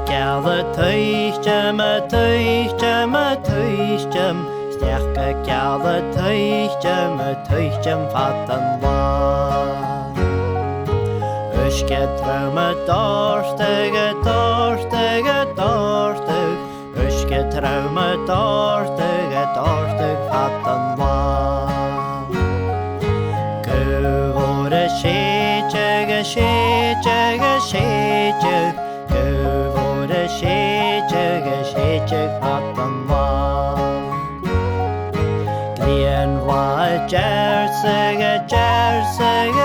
gealla tuistem a tuistem a tuistem. Steachca gealla tuistem fatan lá. Uske trauma dorsteg a dorsteg a dorsteg. Uske trauma dorsteg a dorsteg fatan lá. Guvore shecheg a shecheg a shecheg. Guvore shecheg a shecheg fatan lá. Glien wa jerseg a jerseg